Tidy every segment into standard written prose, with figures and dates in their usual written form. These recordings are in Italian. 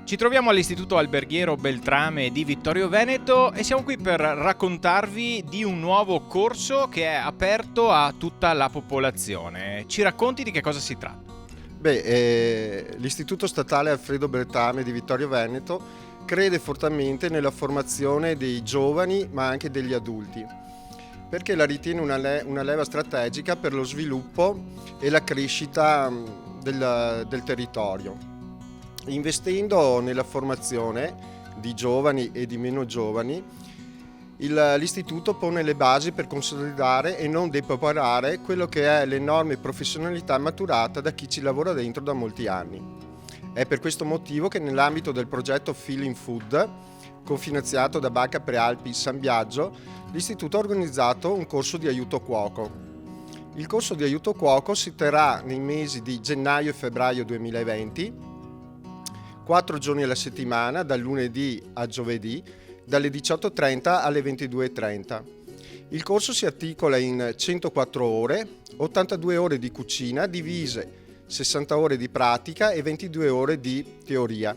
Ci troviamo all'Istituto Alberghiero Beltrame di Vittorio Veneto e siamo qui per raccontarvi di un nuovo corso che è aperto a tutta la popolazione. Ci racconti di che cosa si tratta? L'Istituto Statale Alfredo Beltrame di Vittorio Veneto crede fortemente nella formazione dei giovani ma anche degli adulti, perché la ritiene una leva strategica per lo sviluppo e la crescita del territorio. Investendo nella formazione di giovani e di meno giovani, l'istituto pone le basi per consolidare e non depauperare quello che è l'enorme professionalità maturata da chi ci lavora dentro da molti anni. È per questo motivo che nell'ambito del progetto Feeling Food, cofinanziato da Banca Prealpi San Biagio, l'istituto ha organizzato un corso di aiuto cuoco. Il corso di aiuto cuoco si terrà nei mesi di gennaio e febbraio 2020, 4 giorni alla settimana, dal lunedì a giovedì, dalle 18:30 alle 22:30. Il corso si articola in 104 ore, 82 ore di cucina, divise 60 ore di pratica e 22 ore di teoria.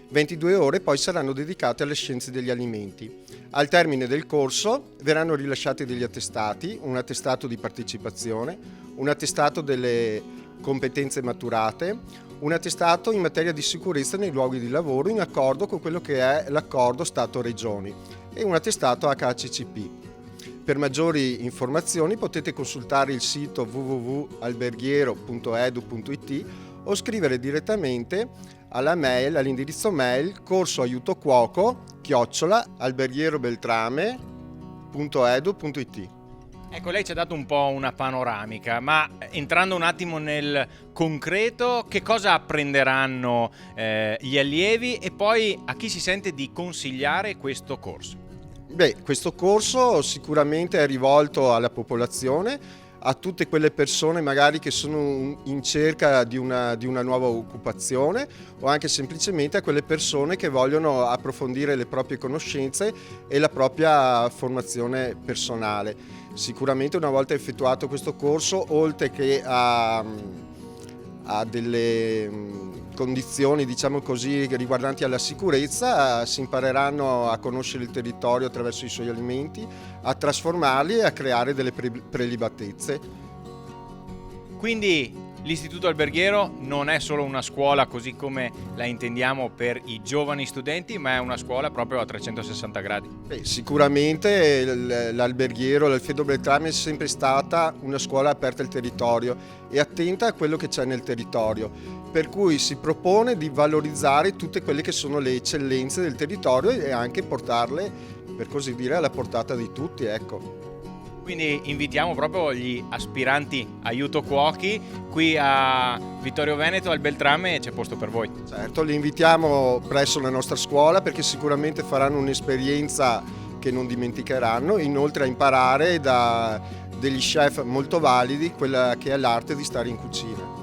22 ore poi saranno dedicate alle scienze degli alimenti. Al termine del corso verranno rilasciati degli attestati, un attestato di partecipazione, un attestato delle competenze maturate, un attestato in materia di sicurezza nei luoghi di lavoro in accordo con quello che è l'accordo Stato-Regioni e un attestato HACCP. Per maggiori informazioni potete consultare il sito www.alberghiero.edu.it o scrivere direttamente all'indirizzo mail corsoaiutocuoco@alberghierobeltrame.edu.it. Ecco, lei ci ha dato un po' una panoramica, ma entrando un attimo nel concreto, che cosa apprenderanno gli allievi e poi a chi si sente di consigliare questo corso? Questo corso sicuramente è rivolto alla popolazione, a tutte quelle persone magari che sono in cerca di una nuova occupazione o anche semplicemente a quelle persone che vogliono approfondire le proprie conoscenze e la propria formazione personale. Sicuramente una volta effettuato questo corso, oltre che a delle condizioni, diciamo così, riguardanti alla sicurezza, si impareranno a conoscere il territorio attraverso i suoi alimenti, a trasformarli e a creare delle prelibatezze. Quindi l'Istituto Alberghiero non è solo una scuola così come la intendiamo per i giovani studenti, ma è una scuola proprio a 360 gradi. Sicuramente l'Alberghiero, l'Alfredo Beltrame è sempre stata una scuola aperta al territorio e attenta a quello che c'è nel territorio, per cui si propone di valorizzare tutte quelle che sono le eccellenze del territorio e anche portarle, per così dire, alla portata di tutti, ecco. Quindi invitiamo proprio gli aspiranti aiuto cuochi qui a Vittorio Veneto, al Beltrame, c'è posto per voi. Certo, li invitiamo presso la nostra scuola perché sicuramente faranno un'esperienza che non dimenticheranno, inoltre a imparare da degli chef molto validi quella che è l'arte di stare in cucina.